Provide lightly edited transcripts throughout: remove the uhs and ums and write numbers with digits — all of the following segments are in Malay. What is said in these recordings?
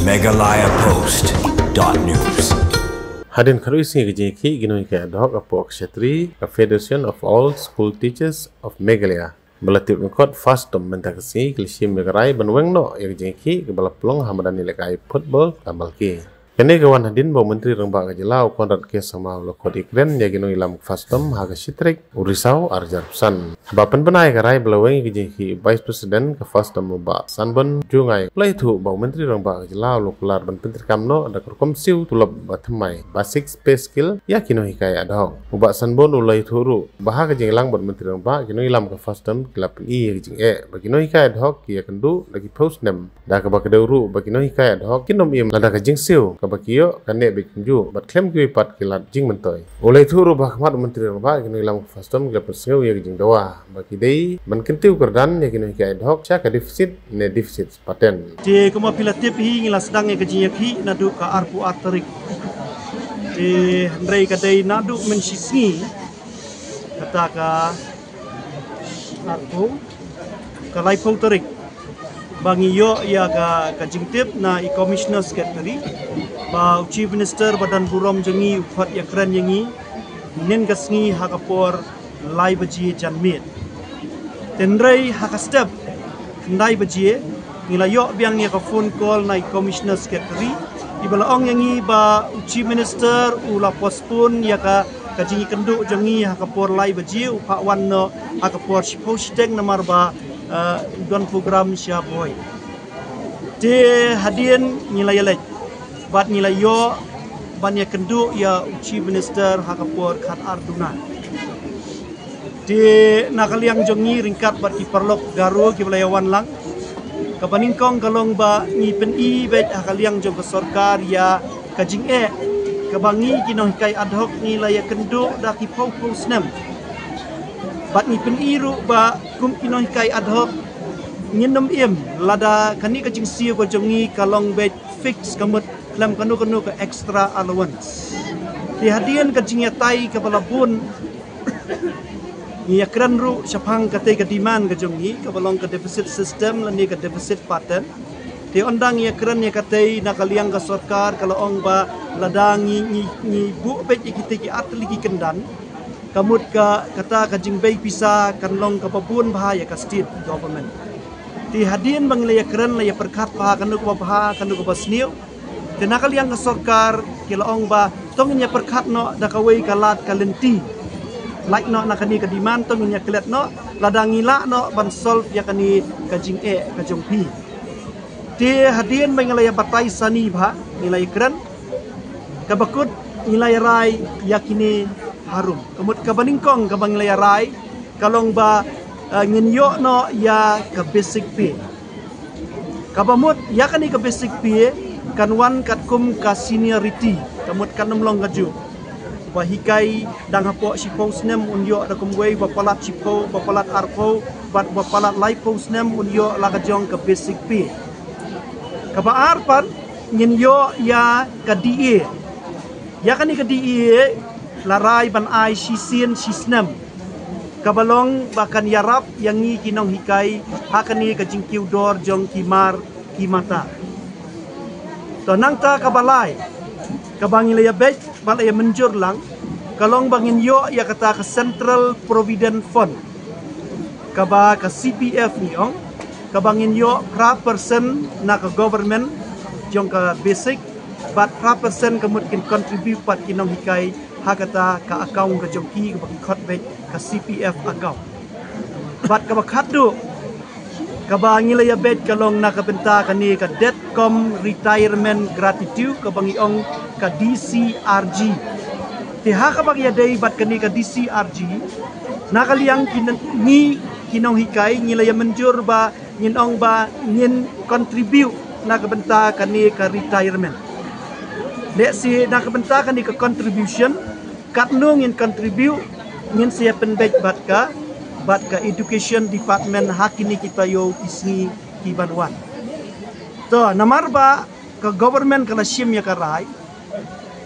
megalayapost.news. Hadin karuisi gejeki ginoi ke ad hoc apok Kshetri, a Federation of All School Teachers of Meghalaya. Belatip ngkot fast tom mentakasi klishim megarai banweng no yang gejeki ke balapulong hamadani lekai football tambal ki. Kene kawan hadin bawa Menteri Rembang Kejelau Konrad K. Sama Lokod Ikren ya ginoi lam fastom haga Shitrik Urisau Arjarpsan. Bapan penai karai belaweng gejeki Vice President ke fastom ba Sanbon Jungai. Play tu bawa Menteri Rembang Kejelau Lokular ban Penteri Kamno ada kerkom siu tulab batemai basic space skill ya kinoi kai adhong. Ba Sanbon ulai turu bahaga jenglang ban Menteri Rembang kinoi lam ke fastom kelapin i jeng baginoi kai adhok ya kendu lagi post nem da ka bakaduru baginoi kai adhok kinom im lada ka jeng siu kabakiyo kane bikinju bat klem kui pat kilat jing mentoy oleh turu bahmat Menteri Rembang kinoi lam fastom kelapin siu ya jeng dawa bagi dei man kentiu kerdan ya kinoi kai adhok cha ka deficit ne deficit paten je kuma pilatip hi ngila sedang ya kajing yakhi nadu ka arpu arterik je ndrei ka dei nadu mensisngi kata ka arpu ka laipau terik bangi yo ya ka jingtip na e-commissioner secretary ba chief minister badan burom jengi uphat ya keren yengi nen gasngi hakapor lai baji janmit tenrei hakastep ndai baji ngila yo biang ya ka phone call na e-commissioner secretary ibalaong yengi ba chief minister ula postpone ya ka kajingi kenduk jengi hakapor lai baji upha wan no hakapor posting namar ba don program sia boy de hadien ngila yelek bat ngila yo ban ya kenduk ya chief minister hakapor khat arduna de nakaliang jengi ringkat bat ki perlok garu ki belayawan lang kapaningkong kalong ba ni pen i bet hakaliang jong ke sarkar ya kajing kabangi kinong kai ad hoc ni laya kenduk da ki pau snem bat ni pen iru ba kum kinong kai ad hoc nyenem im lada kani kajing siu ko jongi kalong bet fix kamut lam kanu ke extra allowance di hadian kajing ya tai ke balabun ya kran ru syapang kate ke demand ke jongi ke balong ke deficit system lan ni ke deficit pattern di ondang ya kran ya kate nakaliang ke sarkar kalau ong ba ladangi ni bu bet ikite ki atli ki kendan kamut ka kata kajing bay pisa kanlong ka babun bahaya ka state government di hadin banglaya kran la ya perkat pa kanu ka baha kanu ka basniu de nakaliang ka sarkar kila ong ba tongnya perkat no da kawai kalat kalenti like no nakani ka demand tongnya klet no ladangi la no ban solve ya kani kajing kajong pi di hadin banglaya batai sani ba nilai kran kabakut nilai rai yakini harum kemut kabaningkong kabang nilai rai kalong ba nginyo no ya ka basic pay kabamut yakani ka basic pay kanwan katkum ka seniority kamut kanumlong gaju bahikai dang hapo sipo snem unyo da kumwei bapalat sipo bapalat arpo bapalat laipo snem unyo lagajong ka basic pay kaba arpan nginyo ya ka DA ya kani ke DE larai ban ai sisin sisnem kabalong bahkan yarap yang ni kinong hikai hakani ke jingkiu dor jong kimar kimata to nangta kabalai kabangi le bet balai menjur lang kalong bangin yo ya kata ke Central Provident Fund kaba ke CPF ni ong kabangin yo person na ke government jong ke basic bat persen kemudian contribute pat kinong hikai hakata ka account ka jongki ka khot bet ka CPF account bat ka bakhadu ka bangi la bet kalong na ka benta kani ka Detcom retirement gratitude ka bangi ong ka DCRG ti ha ka bagi dai bat kani ka DCRG nakaliang kinong hikai ngilaya menjur ba nginong ba ngin contribute na ka benta kani ka retirement dek si nak bentakan di ke contribution kat nungin contribute ngin siapen baik bat ka education department hakini kita yo isni kibanwan to namar ba ke government kala sim ya karai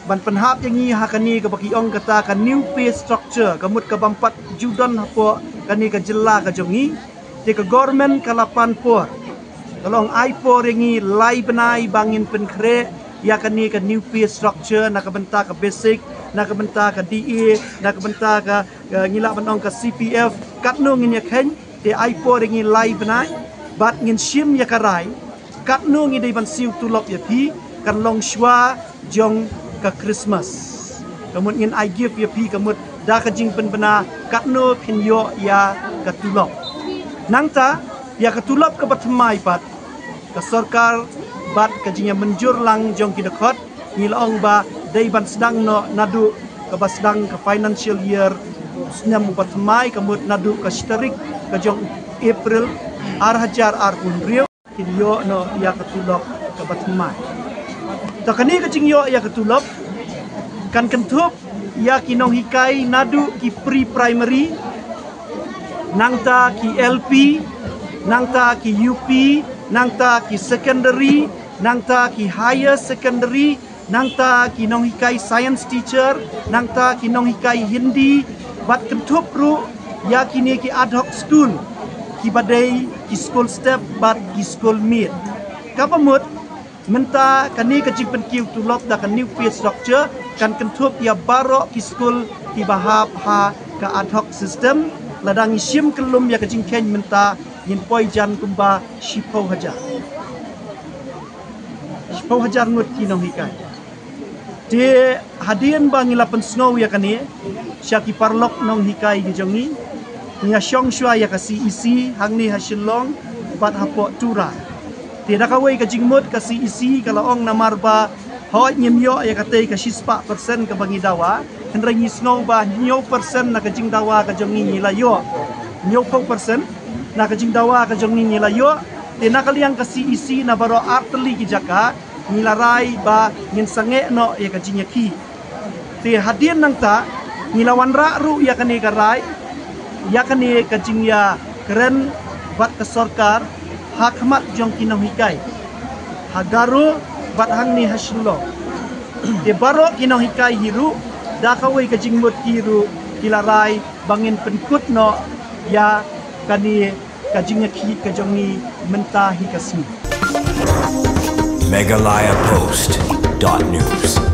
ban penhap yang ni hakani ke baki ong kata ka new pay structure kamut ka bampat judan hapo kani ka jela ka jongi di ke government kala panpor Kalau aipo rengi lai benai bangin penkre ya kani ke nuclear structure nak bentar ke basic nak bentar ke DE nak bentar ke ngilak benong ke CPF kat no ngin ya ken te aipo rengi lai benai bat ngin shim ya karai kat no ngi dei ban siu tulop ya pi kan long shwa jong ke Christmas kemun ngin I give ya pi kemut da ka jing pen bena kat no pin yo ya ke tulop nangta ya ke tulop ke batmai pat ke sarkar bat kajingnya menjur lang jong kidakot ngilong ba dei ban sedang no nadu ke basdang ke financial year senyam batmai kemut nadu ke sterik ke jong April hajar pun rio kidio no ya ke tulop ke batmai takani kajing yo ya ke tulop kan kentup ya kinong hikai nadu ki pre-primary nangta ki LP nangta ki UP nangta ki secondary nangta ki higher secondary nangta ki nong hikai science teacher nangta ki nong hikai Hindi bat kentup ru ya kini ki ad hoc school ki badai ki school step bat ki school mid kapamut menta kani kecik penkiu tulop da kan nuclear structure kan kentup ya barok ki school ki bahap ha ka ad hoc system ladang isim kelum ya kecing ken menta yin poi jan kumba shipau hajar ngut kinong hikai de hadian bang ilapan snow ya kani syaki parlok nong hikai di jongi nya syong shwa ya ka CEC hang ni hasilong bat hapo tura tidak kawai ka jingmut ka CEC kalau ong namarba hoi nyemyo ya katai ka 6% ka bangi dawa henrengi snow ba nyo persen na ka jing dawa ka jongi nilayo nyo persen na ka jing dawa ka jongi nilayo te nakaliang ka CEC na baro arteli ki jaka nilarai ba ngin sange no ya ka jing yaki te hadian nang ta nilawan ra ru ya kani karai ya kani ka jing ya keren bat ka sarkar hakmat jong kinong hikai hagaru bat hang ni haslo de baro kinong hikai hiru da kawai ka jingmut hiru kilarai bangin penkut no ya kani ka jingnya ki ka jongi menta hikasmi MegalayaPost.news